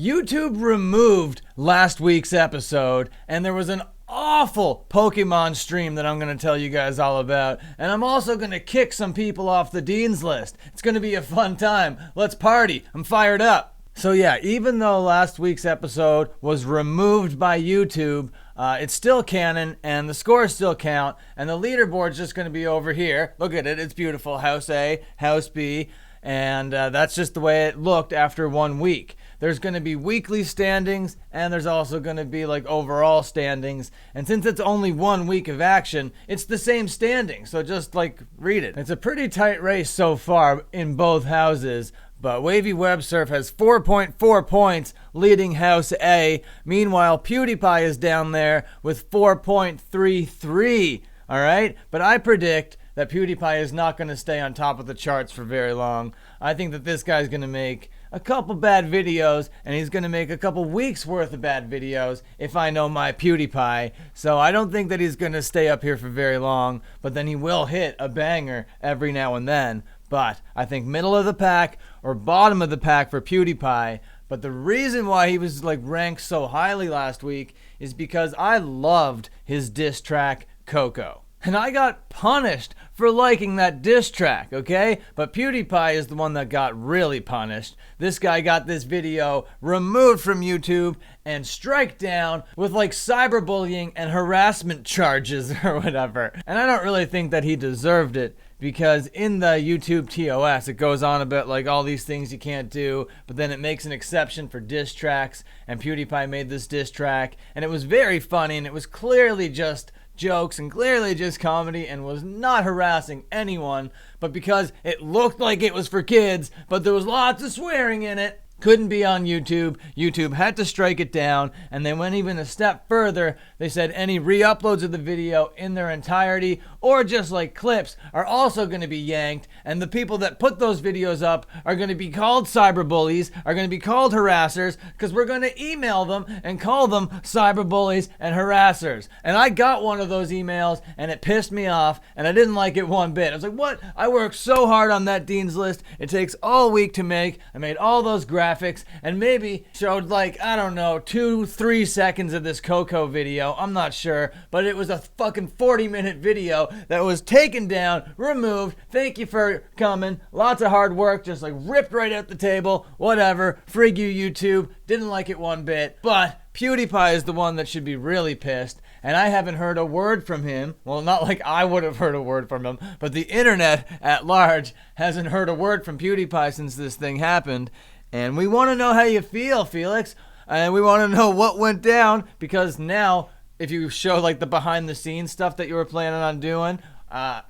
YouTube removed last week's episode, and there was an awful Pokemon stream that I'm going to tell you guys all about. And I'm also going to kick some people off the Dean's List. It's going to be a fun time. Let's party. I'm fired up. So yeah, even though last week's episode was removed by YouTube, it's still canon, and the scores still count, and the leaderboard's just going to be over here. Look at it. It's beautiful. House A, House B, and that's just the way it looked after 1 week. There's going to be weekly standings, and there's also going to be like overall standings. And since it's only 1 week of action, it's the same standing. So just like read it. It's a pretty tight race so far in both houses. But WavyWebSurf has 4.4 points leading House A. Meanwhile, Pewdiepie is down there with 4.33. All right? But I predict that Pewdiepie is not going to stay on top of the charts for very long. I think that this guy's going to make a couple bad videos, and he's going to make a couple weeks worth of bad videos if I know my Pewdiepie. So I don't think that he's going to stay up here for very long, but then he will hit a banger every now and then. But I think middle of the pack or bottom of the pack for Pewdiepie. But the reason why he was like ranked so highly last week is because I loved his diss track, Coco. And I got punished for liking that diss track, okay? But Pewdiepie is the one that got really punished. This guy got this video removed from YouTube and strike down with like cyberbullying and harassment charges or whatever. And I don't really think that he deserved it, because in the YouTube TOS, it goes on about like all these things you can't do, but then it makes an exception for diss tracks, and Pewdiepie made this diss track, and it was very funny, and it was clearly just jokes and clearly just comedy and was not harassing anyone, but because it looked like it was for kids, but there was lots of swearing in it, couldn't be on YouTube. YouTube had to strike it down, and they went even a step further. They said any re-uploads of the video in their entirety or just like clips are also going to be yanked, and the people that put those videos up are going to be called cyberbullies, are going to be called harassers, because we're going to email them and call them cyberbullies and harassers. And I got one of those emails, and it pissed me off, and I didn't like it one bit. I was like, what? I worked so hard on that Dean's List. It takes all week to make. I made all those graphics and maybe showed like, I don't know, 2-3 seconds of this Coco video. I'm not sure, but it was a fucking 40-minute video that was taken down, removed. Thank you for coming. Lots of hard work, just like ripped right out the table. Whatever. Frig you, YouTube. Didn't like it one bit. But Pewdiepie is the one that should be really pissed, and I haven't heard a word from him. Well, not like I would have heard a word from him, but the internet at large hasn't heard a word from Pewdiepie since this thing happened. And we want to know how you feel, Felix. And we want to know what went down, because now, if you show like the behind the scenes stuff that you were planning on doing,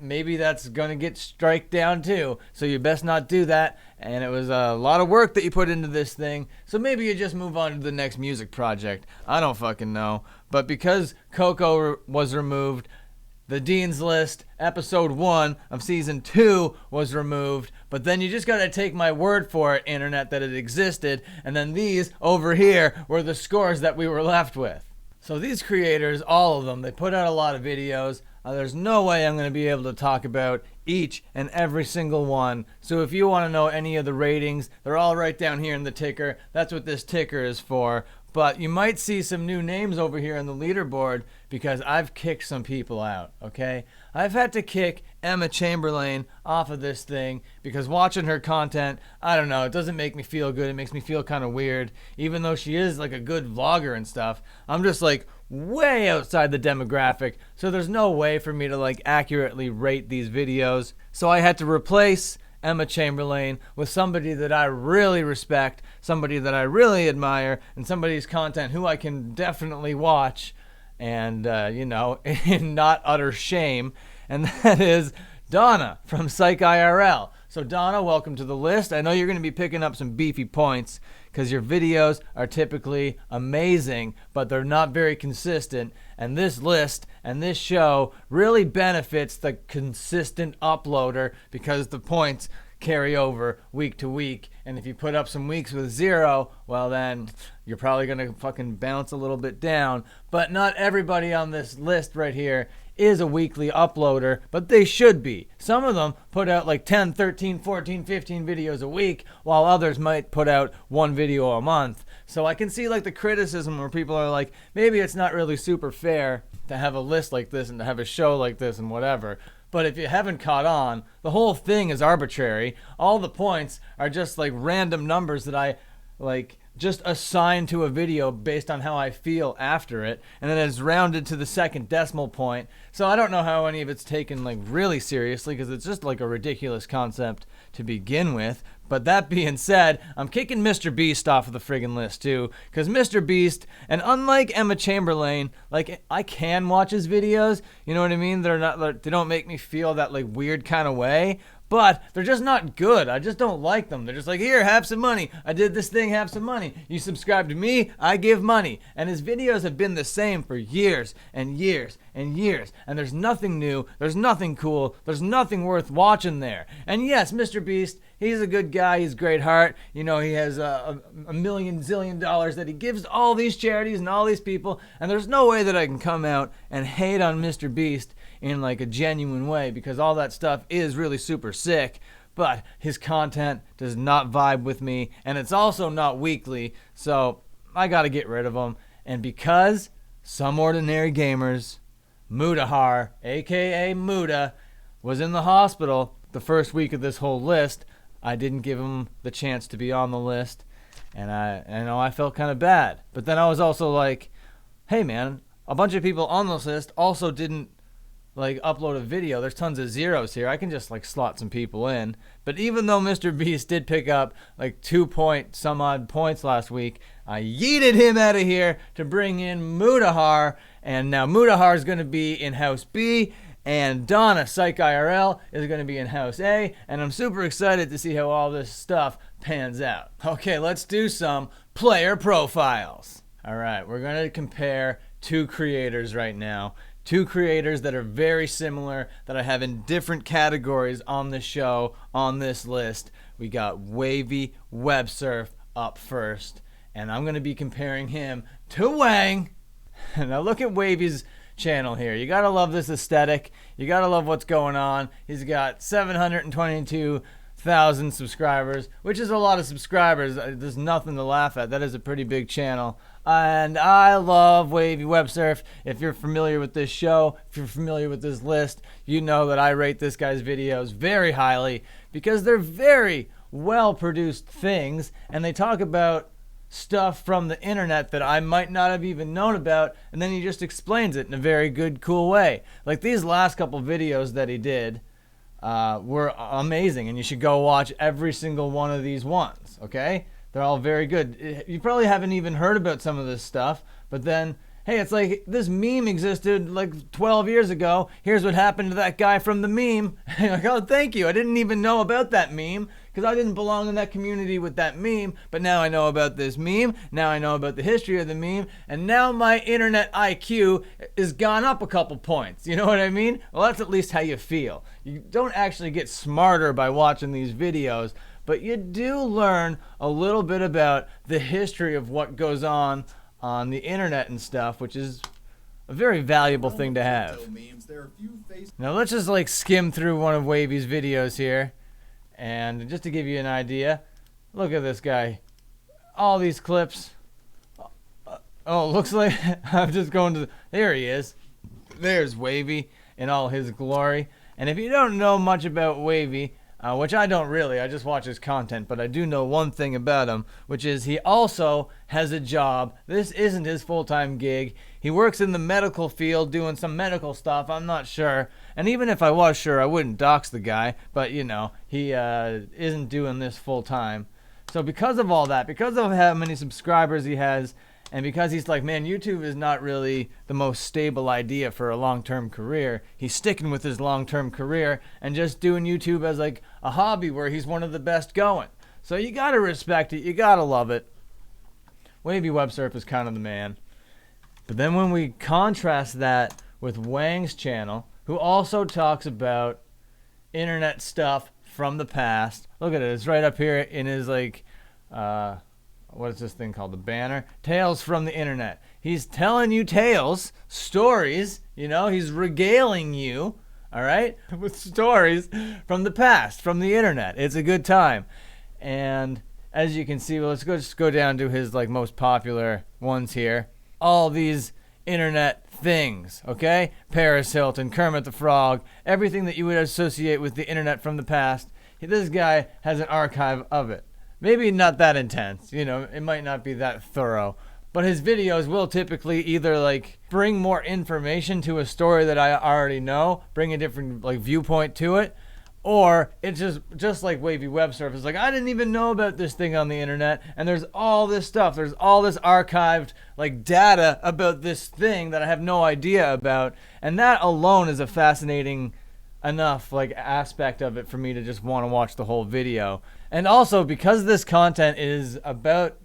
maybe that's going to get strike down too. So you best not do that. And it was a lot of work that you put into this thing. So maybe you just move on to the next music project. I don't fucking know. But because Coco was removed, the Dean's List, episode 1 of season 2 was removed, but then you just gotta take my word for it, internet, that it existed, and then these over here were the scores that we were left with. So these creators, all of them, they put out a lot of videos. There's no way I'm gonna be able to talk about each and every single one. So if you wanna know any of the ratings, they're all right down here in the ticker. That's what this ticker is for. But you might see some new names over here on the leaderboard because I've kicked some people out, okay? I've had to kick Emma Chamberlain off of this thing because watching her content, I don't know, it doesn't make me feel good. It makes me feel kind of weird. Even though she is like a good vlogger and stuff, I'm just like way outside the demographic. So there's no way for me to like accurately rate these videos. So I had to replace Emma Chamberlain with somebody that I really respect, somebody that I really admire, and somebody's content who I can definitely watch and, in not utter shame. And that is Donna from Psych IRL. So Donna, welcome to the list. I know you're going to be picking up some beefy points because your videos are typically amazing, but they're not very consistent. And this list and this show really benefits the consistent uploader because the points carry over week to week. And if you put up some weeks with 0, well then you're probably going to fucking bounce a little bit down. But not everybody on this list right here is a weekly uploader, but they should be. Some of them put out like 10, 13, 14, 15 videos a week, while others might put out 1 video a month. So I can see like the criticism where people are like, maybe it's not really super fair to have a list like this and to have a show like this and whatever. But if you haven't caught on, the whole thing is arbitrary. All the points are just like random numbers that I like just assign to a video based on how I feel after it, and then it's rounded to the second decimal point. So I don't know how any of it's taken like really seriously, because it's just like a ridiculous concept to begin with. But that being said, I'm kicking Mr. Beast off of the friggin' list too, because Mr. Beast, and unlike Emma Chamberlain, like I can watch his videos, you know what I mean? They don't make me feel that like weird kind of way. But they're just not good. I just don't like them. They're just like, here, have some money. I did this thing, have some money. You subscribe to me, I give money. And his videos have been the same for years and years and years. And there's nothing new. There's nothing cool. There's nothing worth watching there. And yes, Mr. Beast, he's a good guy. He's a great heart. You know, he has a million zillion dollars that he gives all these charities and all these people. And there's no way that I can come out and hate on Mr. Beast in like a genuine way, because all that stuff is really super sick, but his content does not vibe with me, and it's also not weekly, so I gotta get rid of him. And because Some Ordinary Gamers, Mudahar, aka Muda, was in the hospital the first week of this whole list, I didn't give him the chance to be on the list, and I felt kind of bad. But then I was also like, hey man, a bunch of people on this list also didn't like upload a video. There's tons of zeros here. I can just like slot some people in. But even though Mr. Beast did pick up like 2 point some odd points last week, I yeeted him out of here to bring in Mudahar. And now Mudahar is going to be in House B, and Donna, Psych IRL, is going to be in House A. And I'm super excited to see how all this stuff pans out. Okay, let's do some player profiles. All right, we're going to compare two creators right now. Two creators that are very similar, that I have in different categories on the show, on this list. We got WavyWebSurf up first, and I'm going to be comparing him to Whang. Now look at Wavy's channel here. You got to love this aesthetic. You got to love what's going on. He's got 722,000 subscribers, which is a lot of subscribers. There's nothing to laugh at. That is a pretty big channel. And I love WavyWebSurf. If you're familiar with this show, if you're familiar with this list, you know that I rate this guy's videos very highly, because they're very well-produced things, and they talk about stuff from the internet that I might not have even known about, and then he just explains it in a very good, cool way. Like these last couple videos that he did were amazing, and you should go watch every single one of these ones, okay? They're all very good. You probably haven't even heard about some of this stuff, but then, hey, it's like this meme existed like 12 years ago. Here's what happened to that guy from the meme. You're like, oh, thank you. I didn't even know about that meme because I didn't belong in that community with that meme, but now I know about this meme. Now I know about the history of the meme, and now my internet IQ is gone up a couple points. You know what I mean? Well, that's at least how you feel. You don't actually get smarter by watching these videos, but you do learn a little bit about the history of what goes on the internet and stuff, which is a very valuable thing to have. Now let's just like skim through one of Wavy's videos here, and just to give you an idea, look at this guy. All these clips. Oh, looks like I'm just going to, there he is. There's Wavy in all his glory. And if you don't know much about Wavy, which I don't really, I just watch his content, but I do know one thing about him, which is he also has a job. This isn't his full-time gig. He works in the medical field doing some medical stuff, I'm not sure. And even if I was sure, I wouldn't dox the guy, but you know, he isn't doing this full-time. So because of all that, because of how many subscribers he has, and because he's like, man, YouTube is not really the most stable idea for a long-term career, he's sticking with his long-term career and just doing YouTube as like a hobby where he's one of the best going. So you gotta respect it, you gotta love it. WavyWebSurf is kind of the man. But then when we contrast that with Whang's channel, who also talks about internet stuff from the past, look at it, it's right up here in his like, what is this thing called? The banner? Tales from the internet. He's telling you tales, stories, you know, he's regaling you, all right, with stories from the past, from the internet. It's a good time. And as you can see, well, just go down to his like most popular ones here. All these internet things, okay? Paris Hilton, Kermit the Frog, everything that you would associate with the internet from the past. This guy has an archive of it. Maybe not that intense, you know, it might not be that thorough, but his videos will typically either like bring more information to a story that I already know, bring a different like viewpoint to it, or it's just like WavyWebSurf. It's like, I didn't even know about this thing on the internet, and there's all this stuff. There's all this archived like data about this thing that I have no idea about, and that alone is a fascinating enough like aspect of it for me to just want to watch the whole video. And also, because this content is about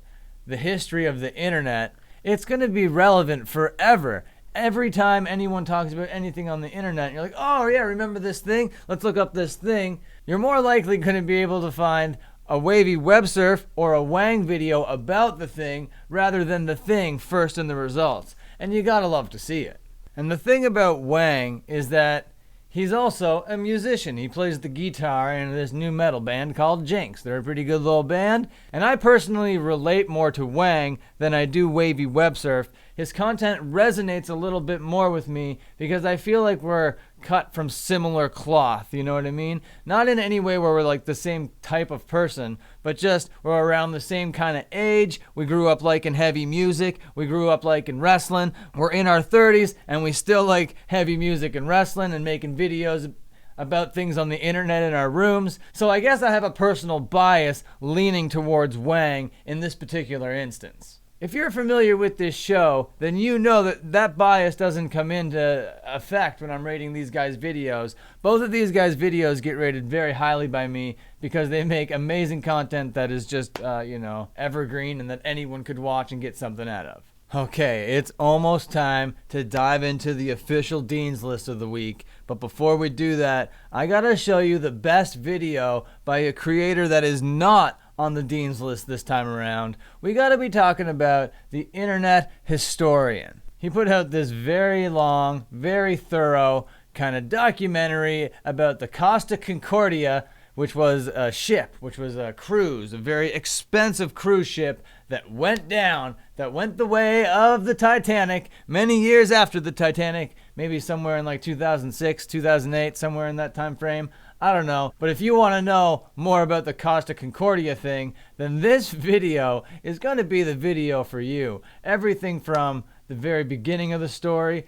the history of the internet, it's going to be relevant forever. Every time anyone talks about anything on the internet, you're like, oh yeah, remember this thing? Let's look up this thing. You're more likely going to be able to find a WavyWebSurf or a Whang video about the thing rather than the thing first in the results. And you gotta love to see it. And the thing about Whang is that he's also a musician. He plays the guitar in this new metal band called Jinx. They're a pretty good little band, and I personally relate more to Whang than I do WavyWebSurf. His content resonates a little bit more with me because I feel like we're cut from similar cloth, you know what I mean? Not in any way where we're like the same type of person, but just we're around the same kind of age. We grew up liking heavy music. We grew up liking wrestling. We're in our 30s and we still like heavy music and wrestling and making videos about things on the internet in our rooms. So I guess I have a personal bias leaning towards Whang in this particular instance. If you're familiar with this show, then you know that that bias doesn't come into effect when I'm rating these guys' videos. Both of these guys' videos get rated very highly by me because they make amazing content that is just, evergreen and that anyone could watch and get something out of. Okay, it's almost time to dive into the official Dean's List of the week. But before we do that, I gotta show you the best video by a creator that is not on the Dean's List this time around. We gotta be talking about the Internet Historian. He put out this very long, very thorough kind of documentary about the Costa Concordia, which was a ship, which was a cruise, a very expensive cruise ship that went down, that went the way of the Titanic many years after the Titanic, maybe somewhere in like 2006, 2008, somewhere in that time frame. I don't know, but if you want to know more about the Costa Concordia thing, then this video is going to be the video for you. Everything from the very beginning of the story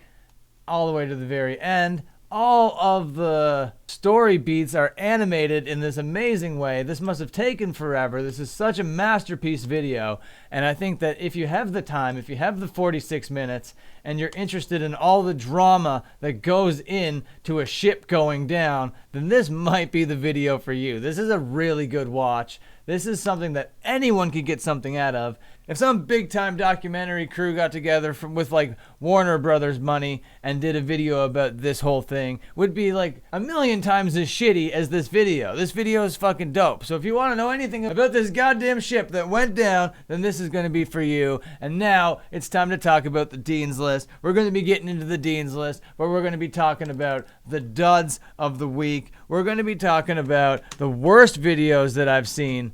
all the way to the very end. All of the story beats are animated in this amazing way. This must have taken forever. This is such a masterpiece video. And I think that if you have the time, if you have the 46 minutes, and you're interested in all the drama that goes into a ship going down, then this might be the video for you. This is a really good watch. This is something that anyone could get something out of. If some big-time documentary crew got together with like Warner Brothers money and did a video about this whole thing, would be like a million times as shitty as this video. This video is fucking dope. So if you want to know anything about this goddamn ship that went down, then this is going to be for you. And now it's time to talk about the Dean's List. We're going to be getting into the Dean's List, but we're going to be talking about the duds of the week. We're going to be talking about the worst videos that I've seen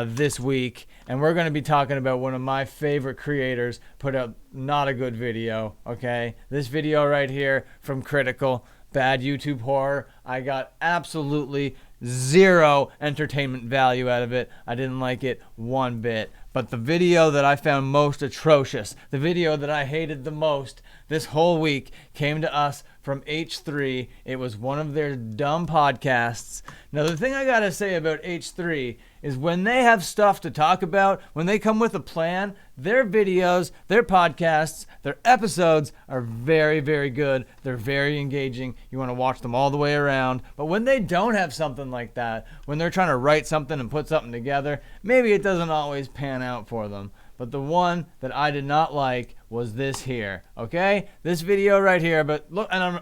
this week, and we're going to be talking about one of my favorite creators put out not a good video, okay? This video right here from Critical, bad YouTube horror. I got absolutely zero entertainment value out of it. I didn't like it one bit. But the video that I found most atrocious, the video that I hated the most this whole week came to us from H3. It was one of their dumb podcasts. Now, the thing I gotta say about H3 is when they have stuff to talk about, when they come with a plan, their videos, their podcasts, their episodes are very, very good. They're very engaging. You want to watch them all the way around. But when they don't have something like that, when they're trying to write something and put something together, maybe it doesn't always pan out for them. But the one that I did not like was this here, okay? This video right here, but look, and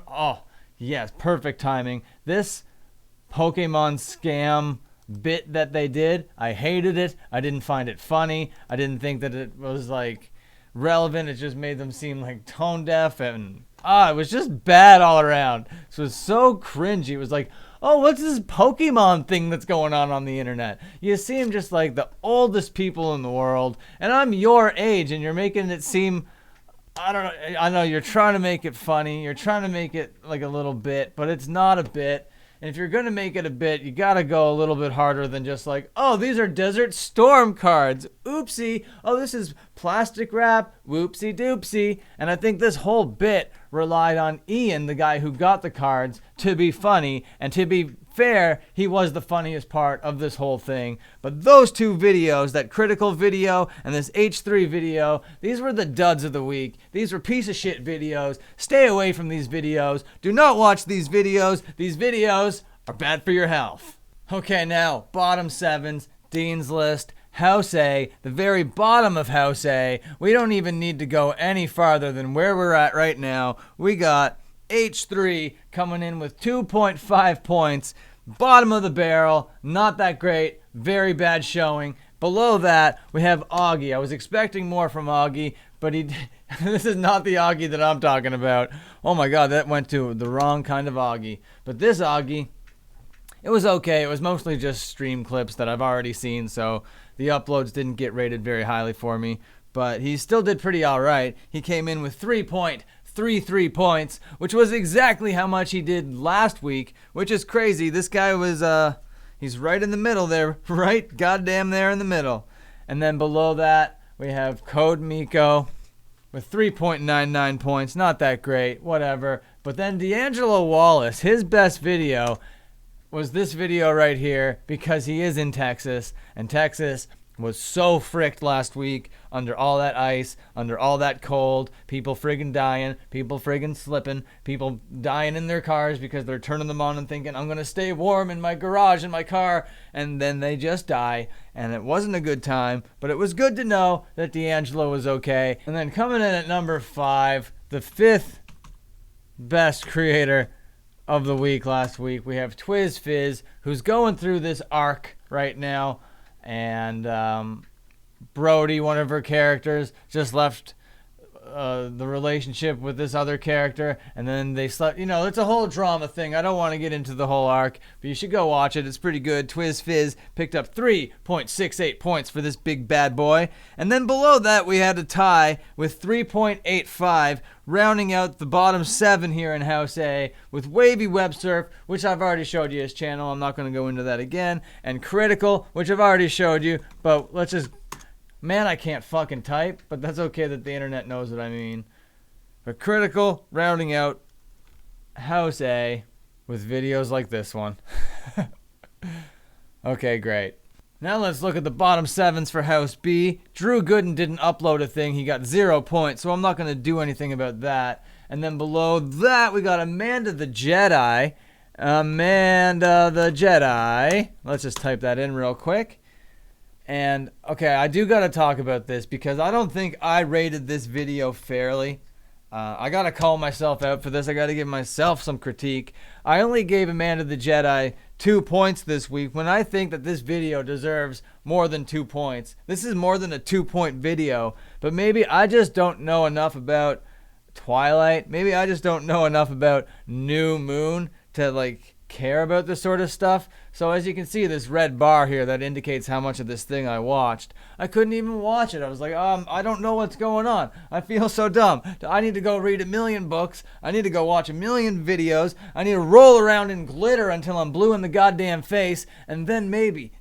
yes, perfect timing. This Pokemon scam bit that they did, I hated it. I didn't find it funny. I didn't think that it was like relevant. It just made them seem like tone deaf, and it was just bad all around. This was so cringy. It was like, oh, what's this Pokemon thing that's going on the internet? You seem just like the oldest people in the world, and I'm your age, and you're making it seem, I don't know, I know you're trying to make it funny, you're trying to make it like a little bit, but it's not a bit. And if you're going to make it a bit, you got to go a little bit harder than just like, oh, these are Desert Storm cards. Oopsie. Oh, this is plastic wrap. Whoopsie doopsie. And I think this whole bit relied on Ian, the guy who got the cards, to be funny. And to be fair, he was the funniest part of this whole thing. But those two videos, that critical video and this H3 video, these were the duds of the week. These were piece of shit videos. Stay away from these videos. Do not watch these videos. These videos are bad for your health. Okay, now, bottom sevens, Dean's List, House A, the very bottom of House A. We don't even need to go any farther than where we're at right now. We got H3 coming in with 2.5 points. Bottom of the barrel, not that great, very bad showing. Below that, we have Augie. I was expecting more from Augie, but this is not the Augie that I'm talking about. Oh my god, that went to the wrong kind of Augie. But this Augie, it was okay. It was mostly just stream clips that I've already seen, so the uploads didn't get rated very highly for me. But he still did pretty alright. He came in with 3.33 points, which was exactly how much he did last week, which is crazy. This guy was, he's right in the middle there, right goddamn there in the middle. And then below that, we have Code Miko with 3.99 points. Not that great, whatever. But then D'Angelo Wallace, his best video was this video right here, because he is in Texas, and Texas was so fricked last week under all that ice, under all that cold, people friggin' dying, people friggin' slipping, people dying in their cars because they're turning them on and thinking, I'm gonna stay warm in my garage in my car, and then they just die, and it wasn't a good time, but it was good to know that D'Angelo was okay. And then coming in at number 5, the 5th best creator of the week last week, we have TwizFizz, who's going through this arc right now. And Brody, one of her characters, just left the relationship with this other character, and then they slept. You know, it's a whole drama thing. I don't want to get into the whole arc, but you should go watch it. It's pretty good. TwizFizz picked up 3.68 points for this big bad boy. And then below that, we had a tie with 3.85, rounding out the bottom 7 here in House A with WavyWebSurf, which I've already showed you his channel. I'm not going to go into that again. And Critical, which I've already showed you, but let's just... Man, I can't fucking type, but that's okay that the internet knows what I mean. But Critical, rounding out House A with videos like this one. Okay, great. Now let's look at the bottom 7s for House B. Drew Gooden didn't upload a thing. He got 0 points, so I'm not going to do anything about that. And then below that, we got Amanda the Jedi. Amanda the Jedi. Let's just type that in real quick. And, okay, I do got to talk about this because I don't think I rated this video fairly. I got to call myself out for this. I got to give myself some critique. I only gave Amanda the Jedi 2 points this week when I think that this video deserves more than 2 points. This is more than a 2-point video, but maybe I just don't know enough about Twilight. Maybe I just don't know enough about New Moon to, like, care about this sort of stuff. So as you can see, this red bar here that indicates how much of this thing I watched, I couldn't even watch it. I was like, I don't know what's going on. I feel so dumb. I need to go read 1,000,000 books. I need to go watch 1,000,000 videos. I need to roll around in glitter until I'm blue in the goddamn face. And then maybe,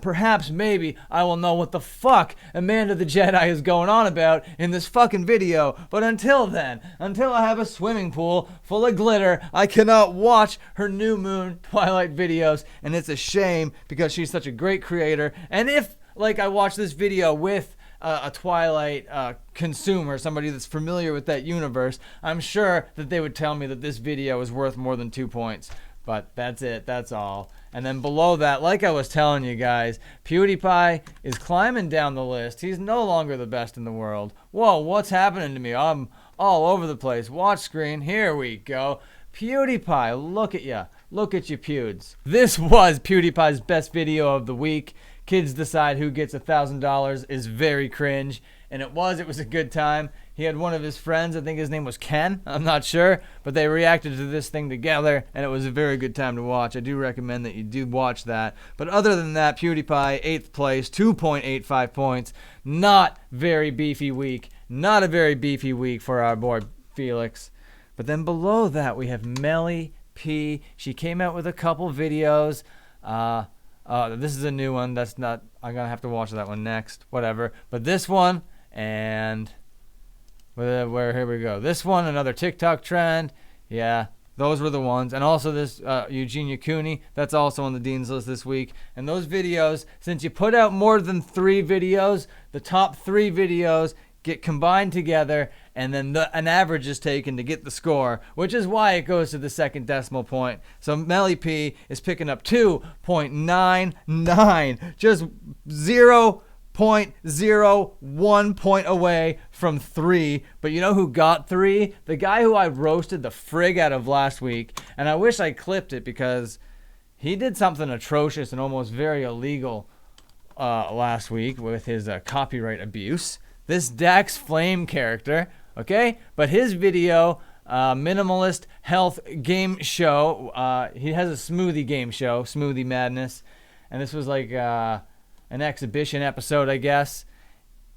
perhaps maybe, I will know what the fuck Amanda the Jedi is going on about in this fucking video. But until then, until I have a swimming pool full of glitter, I cannot watch her New Moon Twilight videos. And it's a shame because she's such a great creator. And if, like, I watch this video with a Twilight consumer, somebody that's familiar with that universe, I'm sure that they would tell me that this video is worth more than 2 points. But that's it. That's all. And then below that, like I was telling you guys, Pewdiepie is climbing down the list. He's no longer the best in the world. Whoa, what's happening to me? I'm all over the place. Watch screen. Here we go. Pewdiepie, look at ya. Look at you, Pewds. This was Pewdiepie's best video of the week. Kids decide who gets $1,000 is very cringe. And it was a good time. He had one of his friends, I think his name was Ken, I'm not sure, but they reacted to this thing together, and it was a very good time to watch. I do recommend that you do watch that. But other than that, PewDiePie, 8th place, 2.85 points. Not very beefy week. Not a very beefy week for our boy Felix. But then below that, we have Melly P. She came out with a couple videos. This is a new one. That's not... I'm going to have to watch that one next. Whatever. But this one, and... here we go. This one, another TikTok trend. Yeah, those were the ones. And also this Eugenia Cooney. That's also on the Dean's List this week. And those videos, since you put out more than 3 videos, the top 3 videos get combined together, and then an average is taken to get the score, which is why it goes to the second decimal point. So Melly P is picking up 2.99, just 0.01 point away from 3. But you know who got 3? The guy who I roasted the frig out of last week, and I wish I clipped it because he did something atrocious and almost very illegal last week with his copyright abuse. This Dax Flame character, okay? But his video, Minimalist Health Game Show, he has a smoothie game show, Smoothie Madness, and this was like an exhibition episode, I guess,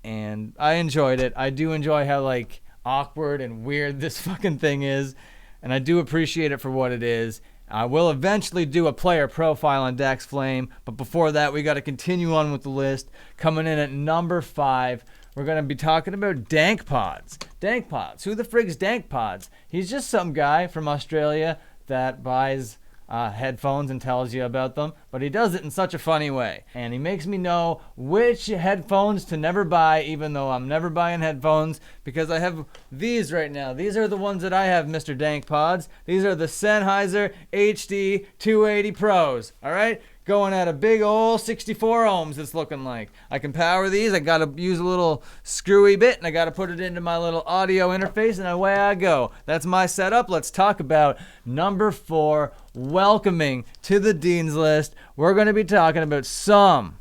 and I enjoyed it. I do enjoy how, like, awkward and weird this fucking thing is, and I do appreciate it for what it is. I will eventually do a player profile on Dax Flame, but before that, we got to continue on with the list. Coming in at number 5, we're going to be talking about Dank Pods. Dank Pods. Who the frig's Dank Pods? He's just some guy from Australia that buys headphones and tells you about them, but he does it in such a funny way. And he makes me know which headphones to never buy, even though I'm never buying headphones, because I have these right now. These are the ones that I have, Mr. Dank Pods. These are the Sennheiser HD 280 Pros, all right? Going at a big old 64 ohms, it's looking like. I can power these. I got to use a little screwy bit, and I got to put it into my little audio interface, and away I go. That's my setup. Let's talk about number 4, welcoming to the Dean's List. We're going to be talking about some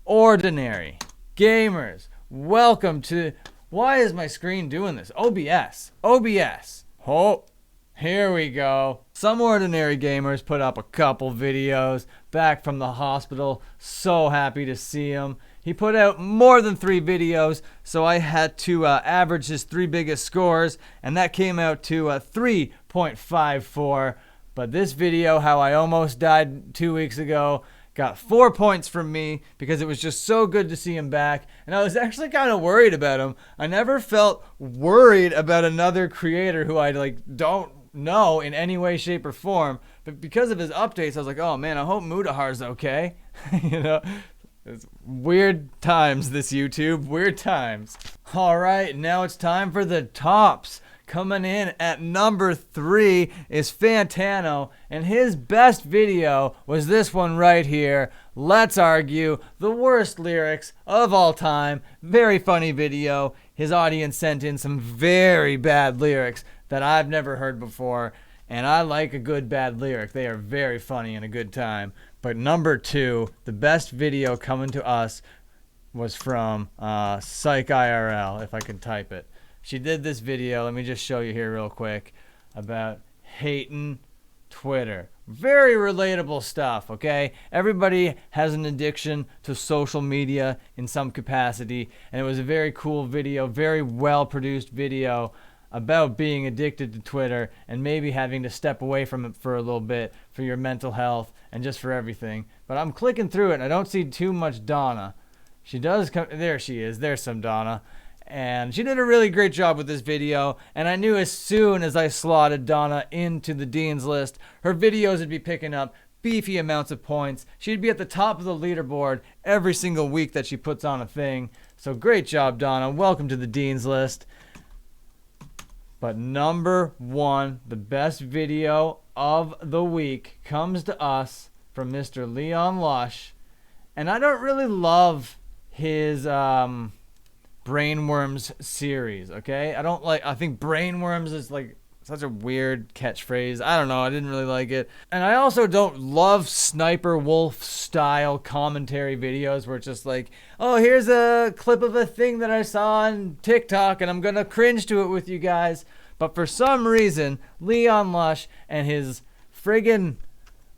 ordinary gamers. Welcome to... Why is my screen doing this? OBS. Oh, here we go. Some ordinary gamers put up a couple videos back from the hospital. So happy to see him. He put out more than 3 videos, so I had to average his 3 biggest scores, and that came out to 3.54. But this video, how I almost died 2 weeks ago, got 4 points from me because it was just so good to see him back. And I was actually kind of worried about him. I never felt worried about another creator who I don't know in any way, shape, or form. But because of his updates, I was like, oh man, I hope Mudahar's okay. You know, it's weird times, this YouTube. Weird times. All right, now it's time for the tops. Coming in at number 3 is Fantano, and his best video was this one right here. Let's Argue, the worst lyrics of all time. Very funny video. His audience sent in some very bad lyrics that I've never heard before, and I like a good bad lyric. They are very funny and a good time. But number 2, the best video coming to us was from Psych IRL, if I can type it. She did this video, let me just show you here real quick, about hating Twitter. Very relatable stuff, okay? Everybody has an addiction to social media in some capacity, and it was a very cool video, very well-produced video about being addicted to Twitter and maybe having to step away from it for a little bit for your mental health and just for everything. But I'm clicking through it, and I don't see too much Donna. She does come, there she is, there's some Donna. And she did a really great job with this video, and I knew as soon as I slotted Donna into the Dean's List, her videos would be picking up beefy amounts of points. She'd be at the top of the leaderboard every single week that she puts on a thing. So great job, Donna. Welcome to the Dean's List. But number 1, the best video of the week, comes to us from Mr. Leon Lush. And I don't really love his Brainworms series, okay? I think Brainworms is like such a weird catchphrase. I don't know. I didn't really like it. And I also don't love Sniper Wolf style commentary videos where it's just like, oh, here's a clip of a thing that I saw on TikTok and I'm going to cringe to it with you guys. But for some reason, Leon Lush and his friggin'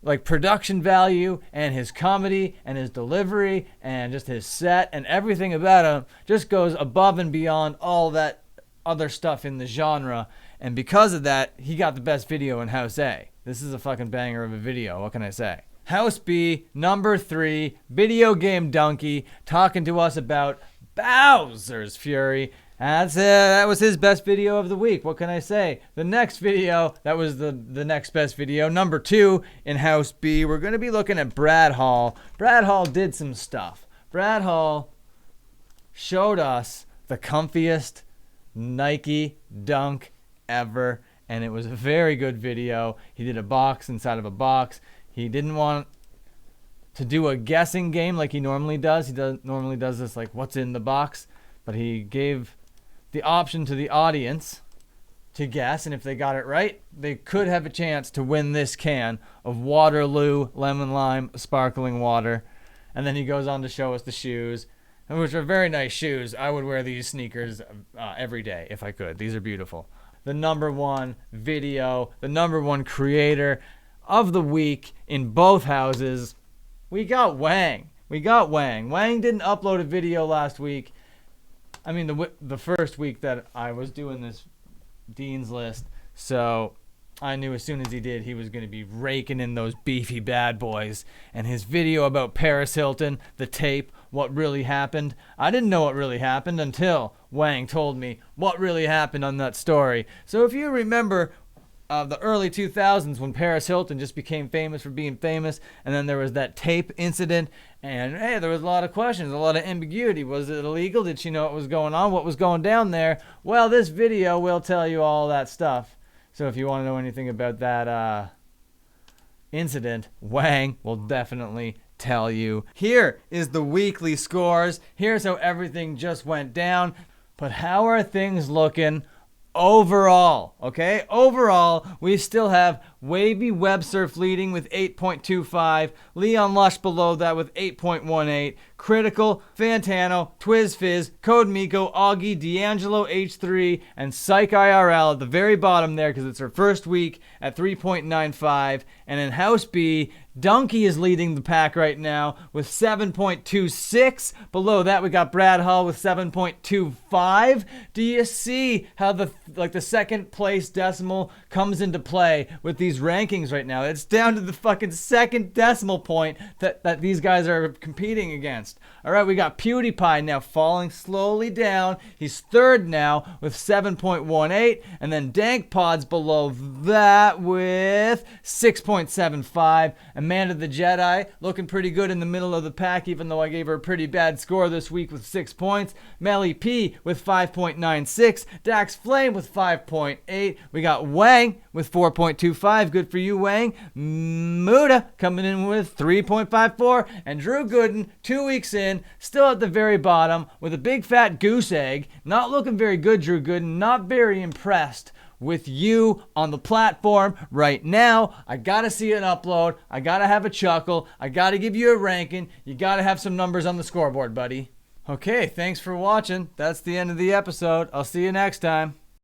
like production value and his comedy and his delivery and just his set and everything about him just goes above and beyond all that other stuff in the genre. And because of that, he got the best video in House A. This is a fucking banger of a video. What can I say? House B, number 3, Videogamedunkey, talking to us about Bowser's Fury. That was his best video of the week. What can I say? The next video, that was the next best video. Number 2 in House B, we're going to be looking at Brad Hall. Brad Hall did some stuff. Brad Hall showed us the comfiest Nike dunk ever, and it was a very good video. He did a box inside of a box. He didn't want to do a guessing game like he normally does. Normally does this like what's in the box, but he gave the option to the audience to guess, and if they got it right, they could have a chance to win this can of Waterloo lemon lime sparkling water. And then he goes on to show us the shoes, which are very nice shoes. I would wear these sneakers every day if I could. These are beautiful. The number 1 video, the number 1 creator of the week in both houses. We got Whang. Whang didn't upload a video last week. I mean, the first week that I was doing this Dean's List. So I knew as soon as he did, he was going to be raking in those beefy bad boys. And his video about Paris Hilton, the tape, what really happened. I didn't know what really happened until Whang told me what really happened on that story. So if you remember the early 2000s when Paris Hilton just became famous for being famous, and then there was that tape incident, and hey, there was a lot of questions, a lot of ambiguity. Was it illegal? Did she know what was going on? What was going down there? Well, this video will tell you all that stuff. So if you want to know anything about that incident, Whang will definitely tell you. Here is the weekly scores. Here's how everything just went down. But how are things looking overall? Okay, overall, we still have WavyWebSurf leading with 8.25, Leon Lush below that with 8.18, Critical, Fantano, TwizFizz, Code Miko, Augie, D'Angelo, H3, and Psych IRL at the very bottom there because it's her first week at 3.95. And in House B, Dunkey is leading the pack right now with 7.26. Below that, we got Brad Hall with 7.25. Do you see how the second place decimal comes into play with these rankings right now? It's down to the fucking second decimal point that these guys are competing against. All right, we got Pewdiepie now falling slowly down. He's third now with 7.18, and then Dank Pod's below that with 6.75. Amanda the Jedi looking pretty good in the middle of the pack, even though I gave her a pretty bad score this week with 6 points. Melly P with 5.96. Dax Flame with 5.8. We got Whang with 4.25. Good for you, Whang. Muda coming in with 3.54. And Drew Gooden, 2 weeks in, still at the very bottom with a big fat goose egg. Not looking very good, Drew Gooden. Not very impressed with you on the platform right now. I gotta see an upload. I gotta have a chuckle. I gotta give you a ranking. You gotta have some numbers on the scoreboard, buddy. Okay, thanks for watching. That's the end of the episode. I'll see you next time.